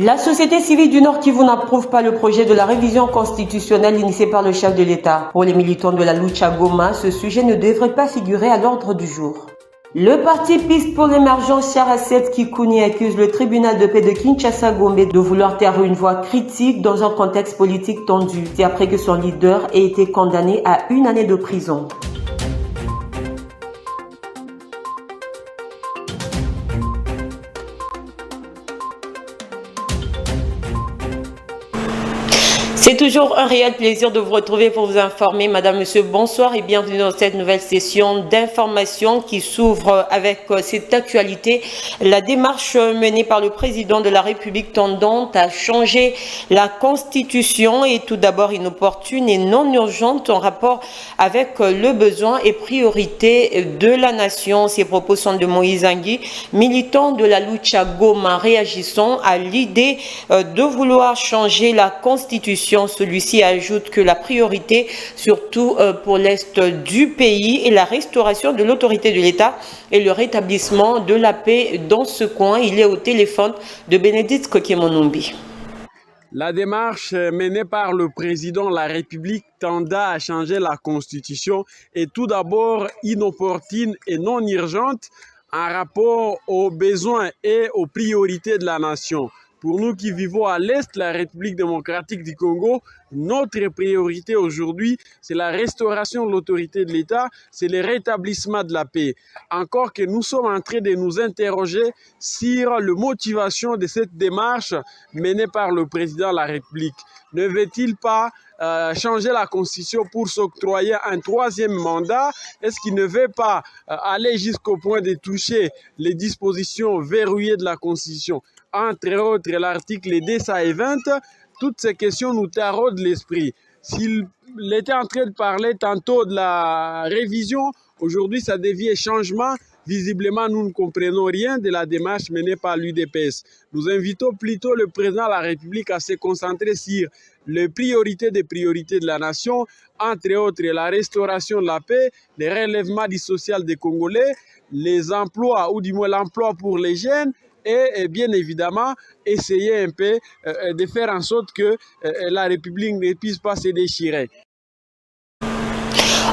La société civile du Nord Kivu n'approuve pas le projet de la révision constitutionnelle initié par le chef de l'État. Pour les militants de la Lucha Goma, ce sujet ne devrait pas figurer à l'ordre du jour. Le parti Piste pour l'émergence Charaset Kikouni accuse le tribunal de paix de Kinshasa-Gombe de vouloir taire une voix critique dans un contexte politique tendu. C'est après que son leader ait été condamné à 1 année de prison. C'est toujours un réel plaisir de vous retrouver pour vous informer. Madame, Monsieur, bonsoir et bienvenue dans cette nouvelle session d'information qui s'ouvre avec cette actualité. La démarche menée par le président de la République tendant à changer la Constitution est tout d'abord inopportune et non urgente en rapport avec le besoin et priorité de la nation. Ces propos sont de Moïse Angui, militant de la Lucha Goma, réagissant à l'idée de vouloir changer la Constitution. Celui-ci ajoute que la priorité, surtout pour l'Est du pays, est la restauration de l'autorité de l'État et le rétablissement de la paix dans ce coin. Il est au téléphone de Bénédicte Kokemonumbi. La démarche menée par le président de la République tendant à changer la Constitution est tout d'abord inopportune et non urgente en rapport aux besoins et aux priorités de la nation. Pour nous qui vivons à l'Est de la République démocratique du Congo, notre priorité aujourd'hui, c'est la restauration de l'autorité de l'État, c'est le rétablissement de la paix. Encore que nous sommes en train de nous interroger sur la motivation de cette démarche menée par le président de la République. Ne veut-il pas changer la Constitution pour s'octroyer un 3e mandat? Est-ce qu'il ne veut pas aller jusqu'au point de toucher les dispositions verrouillées de la Constitution? Entre autres, l'article 10 et 20, toutes ces questions nous taraudent l'esprit. S'il était en train de parler tantôt de la révision, aujourd'hui ça devient changement. Visiblement, nous ne comprenons rien de la démarche menée par l'UDPS. Nous invitons plutôt le président de la République à se concentrer sur les priorités des priorités de la nation, entre autres la restauration de la paix, le relèvement du social des Congolais, les emplois, ou du moins l'emploi pour les jeunes, et bien évidemment essayer un peu de faire en sorte que la République ne puisse pas se déchirer.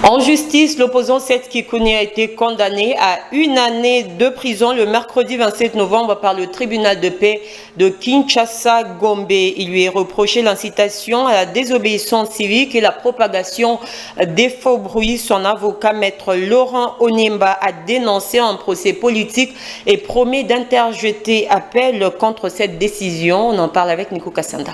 En justice, l'opposant Seth Kikouni a été condamné à 1 année de prison le mercredi 27 novembre par le tribunal de paix de Kinshasa-Gombe. Il lui est reproché l'incitation à la désobéissance civique et la propagation des faux bruits. Son avocat, maître Laurent Onyemba, a dénoncé un procès politique et promet d'interjeter appel contre cette décision. On en parle avec Nico Kassanda.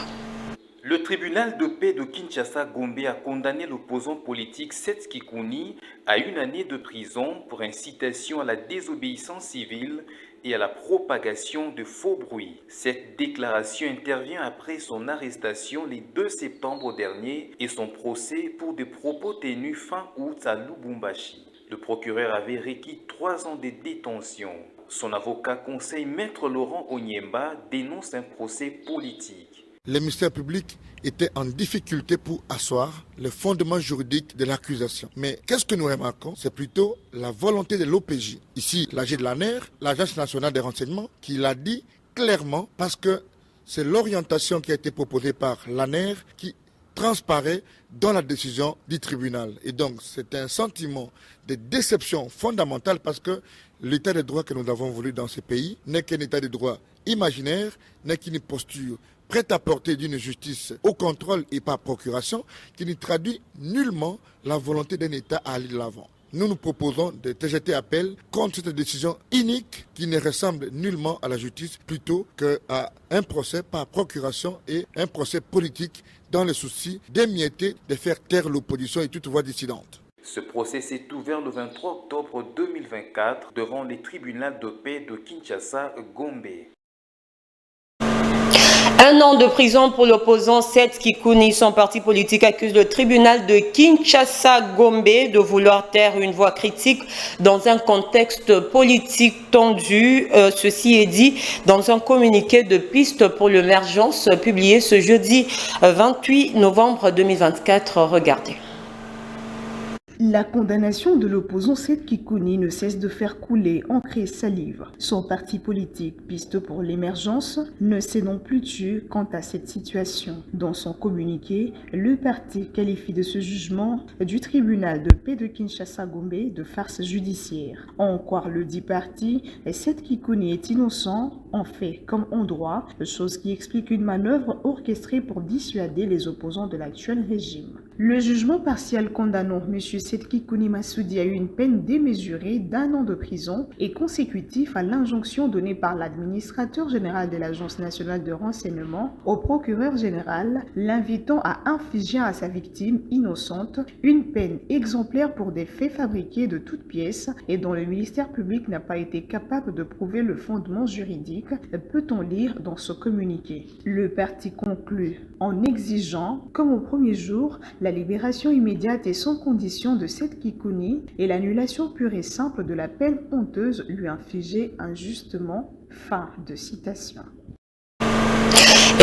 Le tribunal de paix de Kinshasa-Gombe a condamné l'opposant politique Seth Kikouni à 1 année de prison pour incitation à la désobéissance civile et à la propagation de faux bruits. Cette déclaration intervient après son arrestation le 2 septembre dernier et son procès pour des propos tenus fin août à Lubumbashi. Le procureur avait requis 3 ans de détention. Son avocat conseil maître Laurent Onyemba dénonce un procès politique. Le ministère public était en difficulté pour asseoir le fondement juridique de l'accusation. Mais qu'est-ce que nous remarquons? C'est plutôt la volonté de l'OPJ. Ici, l'AG de l'ANER, l'Agence nationale des renseignements, qui l'a dit clairement parce que c'est l'orientation qui a été proposée par l'ANER qui transparaît dans la décision du tribunal. Et donc, c'est un sentiment de déception fondamentale parce que l'état de droit que nous avons voulu dans ce pays n'est qu'un état de droit imaginaire, n'est qu'une posture prête à porter d'une justice au contrôle et par procuration qui ne traduit nullement la volonté d'un État à aller de l'avant. Nous nous proposons de jeter appel contre cette décision inique qui ne ressemble nullement à la justice plutôt qu'à un procès par procuration et un procès politique dans le souci d'émietter, de faire taire l'opposition et toute voix dissidente. Ce procès s'est ouvert le 23 octobre 2024 devant le tribunal de paix de Kinshasa-Gombe. 1 an de prison pour l'opposant Seth Kikouni. Son parti politique accuse le tribunal de Kinshasa-Gombe de vouloir taire une voix critique dans un contexte politique tendu. Ceci est dit dans un communiqué de piste pour l'émergence publié ce jeudi 28 novembre 2024. Regardez. La condamnation de l'opposant Seth Kikouni ne cesse de faire couler encre et salive. Son parti politique, Piste pour l'émergence, ne s'est non plus tu quant à cette situation. Dans son communiqué, le parti qualifie de ce jugement du tribunal de paix de Kinshasa-Gombe de farce judiciaire. En croire le dit parti, Seth Kikouni est innocent, en fait comme en droit, chose qui explique une manœuvre orchestrée pour dissuader les opposants de l'actuel régime. Le jugement partiel condamnant M. Seth Kikouni Massoudi a eu une peine démesurée d'1 an de prison et consécutif à l'injonction donnée par l'administrateur général de l'Agence nationale de renseignement au procureur général, l'invitant à infliger à sa victime innocente une peine exemplaire pour des faits fabriqués de toutes pièces et dont le ministère public n'a pas été capable de prouver le fondement juridique, peut-on lire dans ce communiqué. Le parti conclut en exigeant, comme au premier jour, la libération immédiate et sans condition de Seth Kikouni et l'annulation pure et simple de la peine honteuse lui infligée injustement. Fin de citation.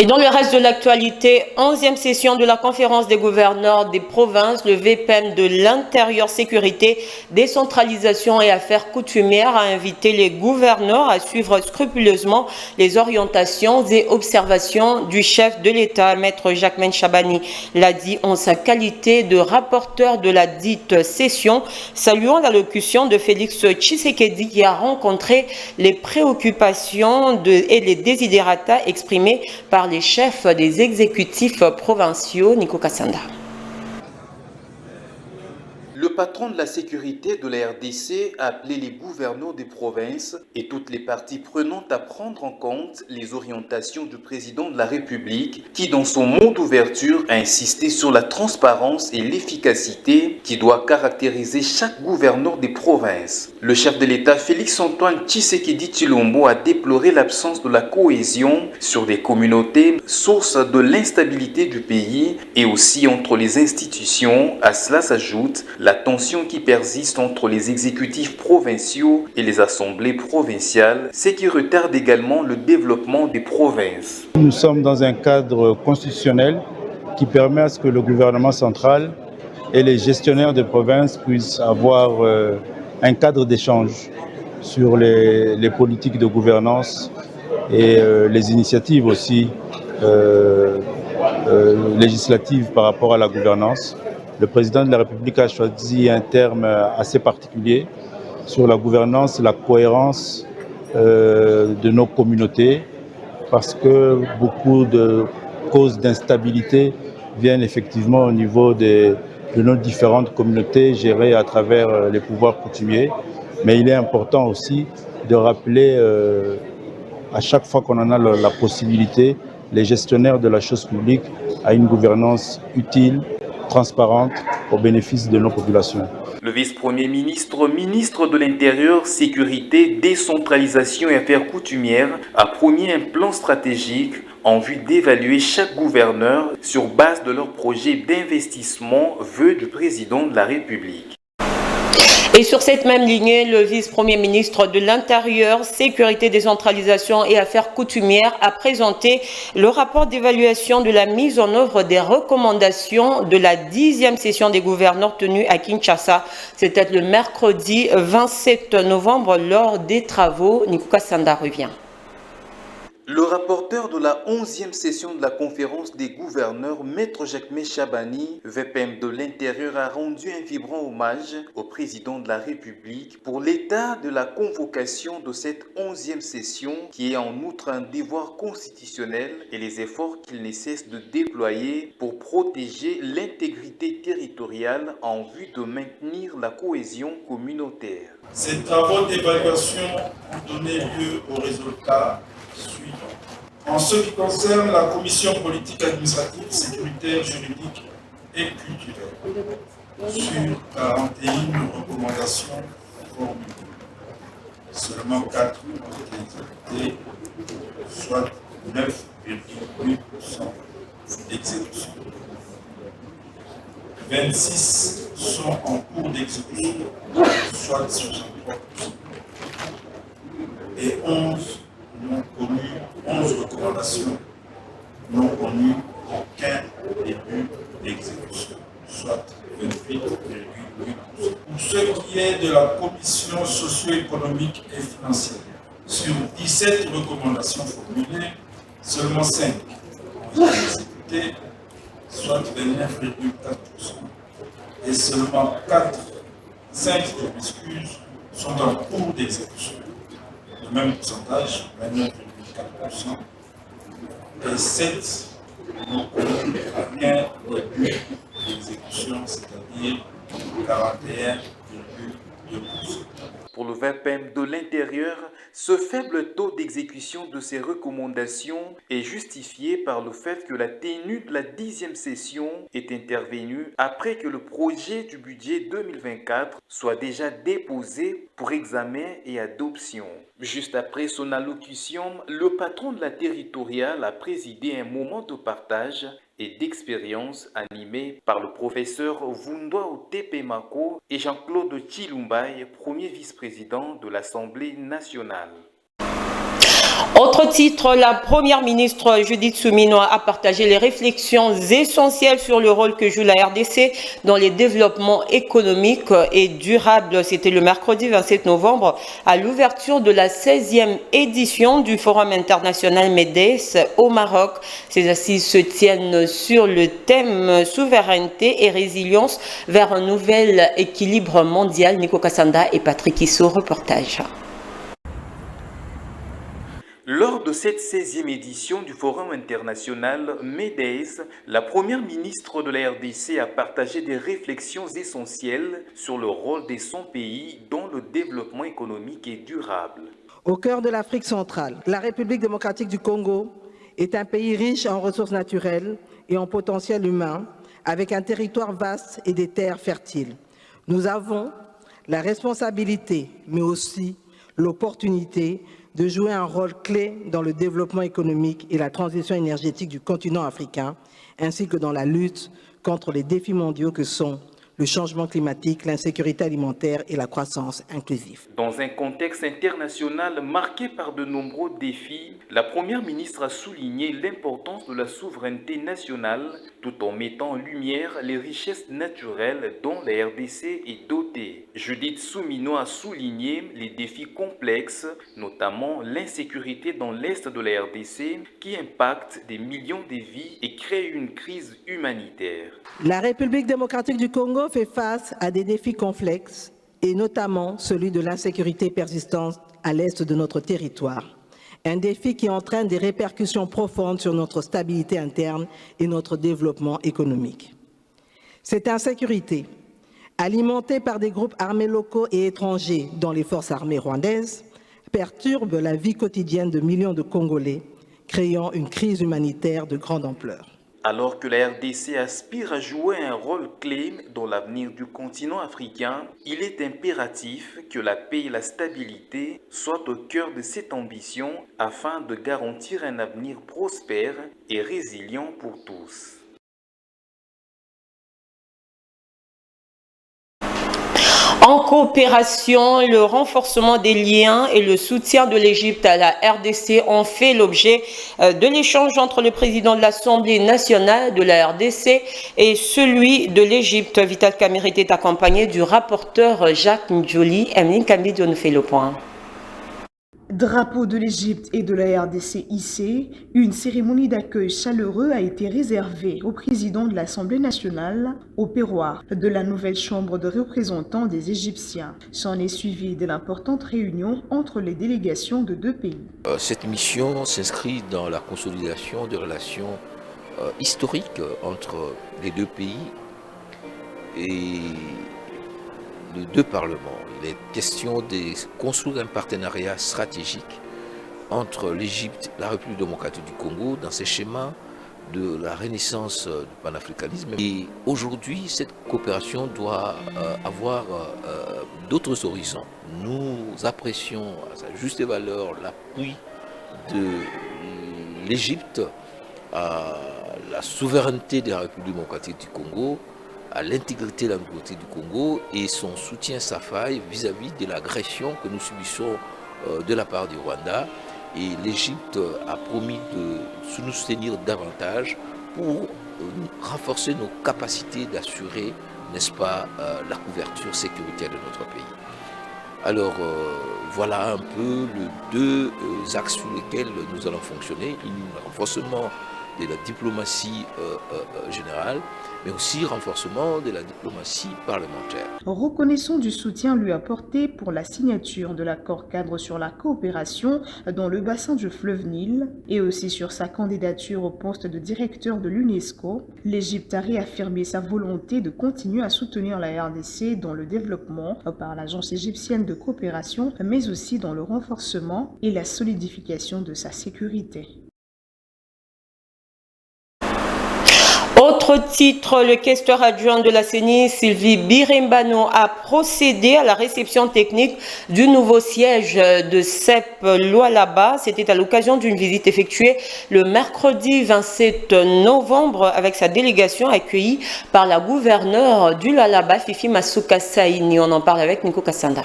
Et dans le reste de l'actualité, 11e session de la conférence des gouverneurs des provinces, le VPM de l'intérieur, sécurité, décentralisation et affaires coutumières a invité les gouverneurs à suivre scrupuleusement les orientations et observations du chef de l'État, Maître Jacquemain Chabani, l'a dit en sa qualité de rapporteur de la dite session, saluant l'allocution de Félix Tshisekedi qui a rencontré les préoccupations et les desiderata exprimés par les chefs des exécutifs provinciaux. Nico Kassanda. Le patron de la sécurité de la RDC a appelé les gouverneurs des provinces et toutes les parties prenantes à prendre en compte les orientations du président de la République qui, dans son mot d'ouverture, a insisté sur la transparence et l'efficacité qui doit caractériser chaque gouverneur des provinces. Le chef de l'État, Félix-Antoine Tshisekedi Tshilombo, a déploré l'absence de la cohésion sur des communautés, source de l'instabilité du pays et aussi entre les institutions. À cela s'ajoute la tension qui persiste entre les exécutifs provinciaux et les assemblées provinciales, ce qui retarde également le développement des provinces. Nous sommes dans un cadre constitutionnel qui permet à ce que le gouvernement central et les gestionnaires de provinces puissent avoir un cadre d'échange sur les politiques de gouvernance et les initiatives aussi législatives par rapport à la gouvernance. Le président de la République a choisi un terme assez particulier sur la gouvernance, la cohérence de nos communautés, parce que beaucoup de causes d'instabilité viennent effectivement au niveau de nos différentes communautés gérées à travers les pouvoirs coutumiers. Mais il est important aussi de rappeler à chaque fois qu'on en a la possibilité, les gestionnaires de la chose publique à une gouvernance utile, transparente, au bénéfice de nos populations. Le vice-premier ministre, ministre de l'Intérieur, Sécurité, Décentralisation et Affaires coutumières a promis un plan stratégique en vue d'évaluer chaque gouverneur sur base de leur projet d'investissement, vœu du président de la République. Et sur cette même lignée, le vice-premier ministre de l'Intérieur, Sécurité, Décentralisation et Affaires coutumières a présenté le rapport d'évaluation de la mise en œuvre des recommandations de la 10e session des gouverneurs tenue à Kinshasa. C'était le mercredi 27 novembre lors des travaux. Nico Kassanda revient. Le rapporteur de la 11e session de la conférence des gouverneurs, Maître Jacquemain Chabani, VPM de l'Intérieur, a rendu un vibrant hommage au président de la République pour l'état de la convocation de cette 11e session qui est en outre un devoir constitutionnel et les efforts qu'il ne cesse de déployer pour protéger l'intégrité territoriale en vue de maintenir la cohésion communautaire. Ces travaux d'évaluation ont donné lieu aux résultats suivants. En ce qui concerne la commission politique administrative, sécuritaire, juridique et culturelle, sur 41 recommandations formulées, seulement 4 ont été exécutées, soit 9,8% d'exécution. 26 sont en cours d'exécution, soit 63%. Et 11 recommandations n'ont connu aucun début d'exécution, soit 28,8%. Pour ce qui est de la commission socio-économique et financière, sur 17 recommandations formulées, seulement 5 ont été exécutées, soit 29,4%. Et seulement 5 sont en cours d'exécution. Le même pourcentage, 29,4%, et 7 n'ont connu aucun début d'exécution, c'est-à-dire 41,2%. Pour le VPM de l'intérieur, ce faible taux d'exécution de ces recommandations est justifié par le fait que la tenue de la 10e session est intervenue après que le projet du budget 2024 soit déjà déposé pour examen et adoption. Juste après son allocution, le patron de la territoriale a présidé un moment de partage et d'expérience animé par le professeur Vundwa Otepemako et Jean-Claude Chilumbaye, premier vice-président de l'Assemblée nationale. Autre titre, la première ministre Judith Suminwa a partagé les réflexions essentielles sur le rôle que joue la RDC dans les développements économiques et durables. C'était le mercredi 27 novembre à l'ouverture de la 16e édition du Forum international MEDES au Maroc. Ces assises se tiennent sur le thème souveraineté et résilience vers un nouvel équilibre mondial. Nico Kassanda et Patrick Issou, reportage. Lors de cette 16e édition du Forum international MEDES, la première ministre de la RDC a partagé des réflexions essentielles sur le rôle de son pays dans le développement économique et durable. Au cœur de l'Afrique centrale, la République démocratique du Congo est un pays riche en ressources naturelles et en potentiel humain, avec un territoire vaste et des terres fertiles. Nous avons la responsabilité, mais aussi l'opportunité de jouer un rôle clé dans le développement économique et la transition énergétique du continent africain, ainsi que dans la lutte contre les défis mondiaux que sont le changement climatique, l'insécurité alimentaire et la croissance inclusive. Dans un contexte international marqué par de nombreux défis, la première ministre a souligné l'importance de la souveraineté nationale tout en mettant en lumière les richesses naturelles dont la RDC est dotée. Judith Suminwa a souligné les défis complexes, notamment l'insécurité dans l'est de la RDC qui impacte des millions de vies et crée une crise humanitaire. La République démocratique du Congo fait face à des défis complexes et notamment celui de l'insécurité persistante à l'est de notre territoire. Un défi qui entraîne des répercussions profondes sur notre stabilité interne et notre développement économique. Cette insécurité, alimentée par des groupes armés locaux et étrangers dont les forces armées rwandaises, perturbe la vie quotidienne de millions de Congolais, créant une crise humanitaire de grande ampleur. Alors que la RDC aspire à jouer un rôle clé dans l'avenir du continent africain, il est impératif que la paix et la stabilité soient au cœur de cette ambition afin de garantir un avenir prospère et résilient pour tous. En coopération, le renforcement des liens et le soutien de l'Égypte à la RDC ont fait l'objet de l'échange entre le président de l'Assemblée nationale de la RDC et celui de l'Égypte. Vital Kamerhe est accompagné du rapporteur Jacques Ndjoli. Emeline Kambidio nous fait le point. Drapeau de l'Égypte et de la RDC hissé, une cérémonie d'accueil chaleureux a été réservée au président de l'Assemblée nationale, au perroir de la nouvelle Chambre de représentants des Égyptiens. S'en est suivi de l'importante réunion entre les délégations de deux pays. Cette mission s'inscrit dans la consolidation des relations historiques entre les deux pays et les deux parlements. Il est question de construire un partenariat stratégique entre l'Égypte et la République démocratique du Congo dans ces schémas de la renaissance du panafricanisme. Et aujourd'hui, cette coopération doit avoir d'autres horizons. Nous apprécions à sa juste valeur l'appui de l'Égypte à la souveraineté de la République démocratique du Congo, à l'intégrité de la communauté du Congo et son soutien sans faille vis-à-vis de l'agression que nous subissons de la part du Rwanda. Et l'Égypte a promis de nous soutenir davantage pour renforcer nos capacités d'assurer, n'est-ce pas, la couverture sécuritaire de notre pays. Alors voilà un peu les deux axes sur lesquels nous allons fonctionner. Un renforcement de la diplomatie générale, mais aussi renforcement de la diplomatie parlementaire. Reconnaissant du soutien lui apporté pour la signature de l'accord cadre sur la coopération dans le bassin du fleuve Nil et aussi sur sa candidature au poste de directeur de l'UNESCO, l'Égypte a réaffirmé sa volonté de continuer à soutenir la RDC dans le développement par l'Agence égyptienne de coopération, mais aussi dans le renforcement et la solidification de sa sécurité. Autre titre, le questeur adjoint de la CENI, Sylvie Birembano, a procédé à la réception technique du nouveau siège de CEP Lualaba. C'était à l'occasion d'une visite effectuée le mercredi 27 novembre avec sa délégation accueillie par la gouverneure du Lualaba, Fifi Masuka Saini. On en parle avec Nico Kassanda.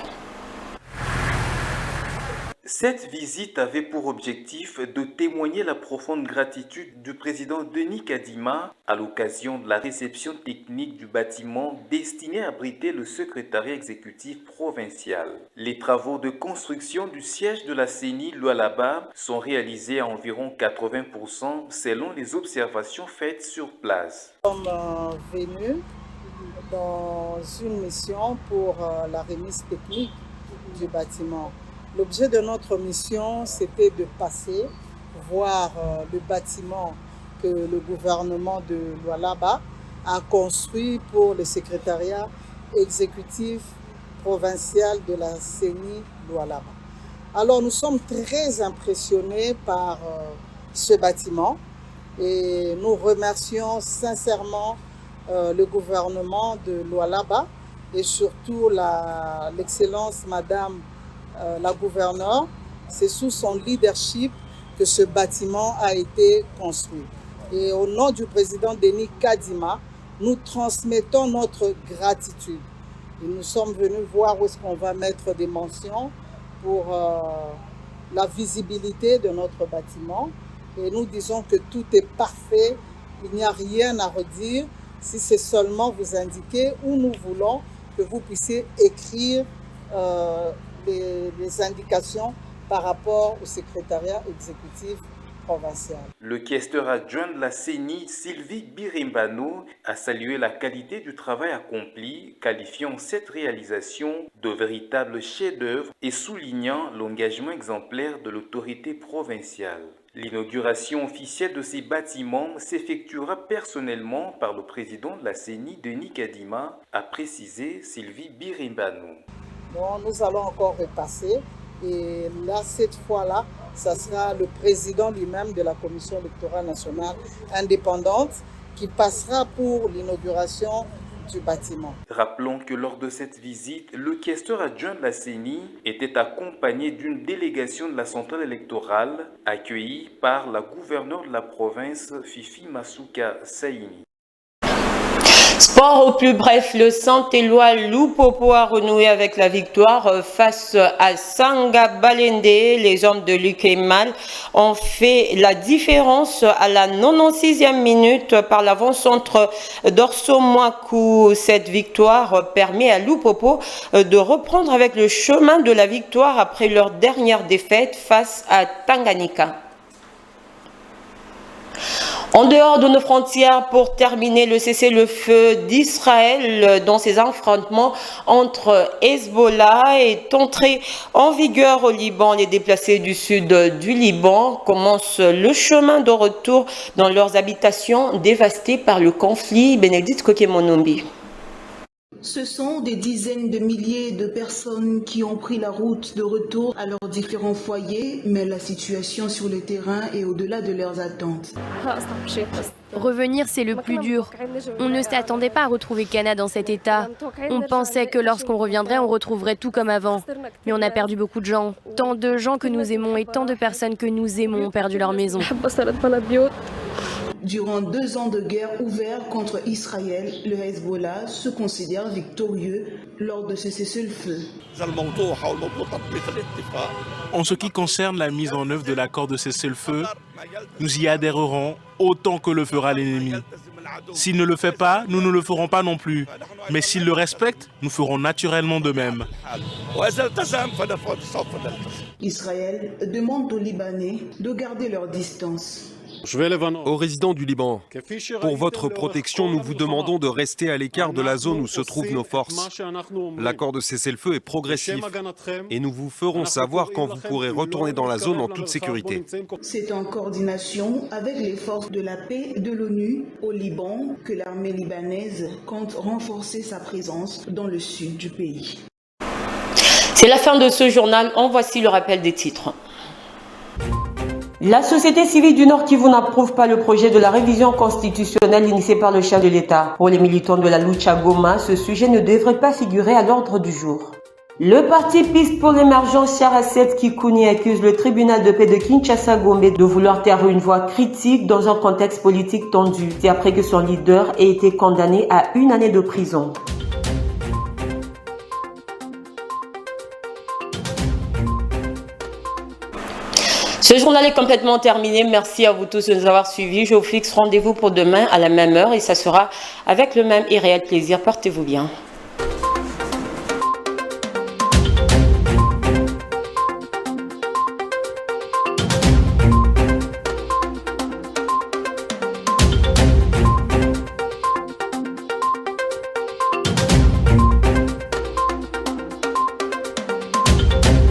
Cette visite avait pour objectif de témoigner la profonde gratitude du président Denis Kadima à l'occasion de la réception technique du bâtiment destiné à abriter le secrétariat exécutif provincial. Les travaux de construction du siège de la CENI Lualaba sont réalisés à environ 80% selon les observations faites sur place. Nous sommes venus dans une mission pour la remise technique du bâtiment. L'objet de notre mission, c'était de passer, voir le bâtiment que le gouvernement de Lualaba a construit pour le secrétariat exécutif provincial de la CENI Lualaba. Alors nous sommes très impressionnés par ce bâtiment et nous remercions sincèrement le gouvernement de Lualaba et surtout l'excellence Madame la gouverneure. C'est sous son leadership que ce bâtiment a été construit. Et au nom du président Denis Kadima, nous transmettons notre gratitude. Et nous sommes venus voir où est-ce qu'on va mettre des mentions pour la visibilité de notre bâtiment. Et nous disons que tout est parfait, il n'y a rien à redire, si c'est seulement vous indiquer où nous voulons que vous puissiez écrire les indications par rapport au secrétariat exécutif provincial. Le questeur adjoint de la CENI, Sylvie Birembano, a salué la qualité du travail accompli, qualifiant cette réalisation de véritable chef-d'œuvre et soulignant l'engagement exemplaire de l'autorité provinciale. L'inauguration officielle de ces bâtiments s'effectuera personnellement par le président de la CENI, Denis Kadima, a précisé Sylvie Birembano. Bon, nous allons encore repasser et là, cette fois-là, ça sera le président lui-même de la Commission électorale nationale indépendante qui passera pour l'inauguration du bâtiment. Rappelons que lors de cette visite, le questeur adjoint de la CENI était accompagné d'une délégation de la centrale électorale accueillie par la gouverneure de la province, Fifi Masuka Saini. Sport au plus bref, le Saint-Éloi Lupopo a renoué avec la victoire face à Sanga Balende. Les hommes de Lukemal ont fait la différence à la 96e minute par l'avant-centre d'Orso Mwaku. Cette victoire permet à Lupopo de reprendre avec le chemin de la victoire après leur dernière défaite face à Tanganyika. En dehors de nos frontières, pour terminer, le cessez-le-feu d'Israël dans ses affrontements entre Hezbollah est entré en vigueur au Liban. Les déplacés du sud du Liban commencent le chemin de retour dans leurs habitations dévastées par le conflit. Bénédicte Kokemonombi. Ce sont des dizaines de milliers de personnes qui ont pris la route de retour à leurs différents foyers, mais la situation sur le terrain est au-delà de leurs attentes. Revenir, c'est le plus dur. On ne s'attendait pas à retrouver Cana dans cet état. On pensait que lorsqu'on reviendrait, on retrouverait tout comme avant. Mais on a perdu beaucoup de gens. Tant de gens que nous aimons et tant de personnes que nous aimons ont perdu leur maison. Durant 2 ans de guerre ouverte contre Israël, le Hezbollah se considère victorieux lors de ce cessez-le-feu. En ce qui concerne la mise en œuvre de l'accord de cessez-le-feu, nous y adhérerons autant que le fera l'ennemi. S'il ne le fait pas, nous ne le ferons pas non plus. Mais s'il le respecte, nous ferons naturellement de même. Israël demande aux Libanais de garder leur distance. Aux résidents du Liban, pour votre protection, nous vous demandons de rester à l'écart de la zone où se trouvent nos forces. L'accord de cessez-le-feu est progressif et nous vous ferons savoir quand vous pourrez retourner dans la zone en toute sécurité. C'est en coordination avec les forces de la paix de l'ONU au Liban que l'armée libanaise compte renforcer sa présence dans le sud du pays. C'est la fin de ce journal. En voici le rappel des titres. La société civile du Nord Kivu n'approuve pas le projet de la révision constitutionnelle initiée par le chef de l'État. Pour les militants de la Lucha Goma, ce sujet ne devrait pas figurer à l'ordre du jour. Le parti Piste pour l'émergence Charaset Kikouni accuse le tribunal de paix de Kinshasa Gombe de vouloir taire une voix critique dans un contexte politique tendu. C'est après que son leader ait été condamné à 1 année de prison. Ce journal est complètement terminé. Merci à vous tous de nous avoir suivis. Je vous fixe rendez-vous pour demain à la même heure et ça sera avec le même et réel plaisir. Portez-vous bien.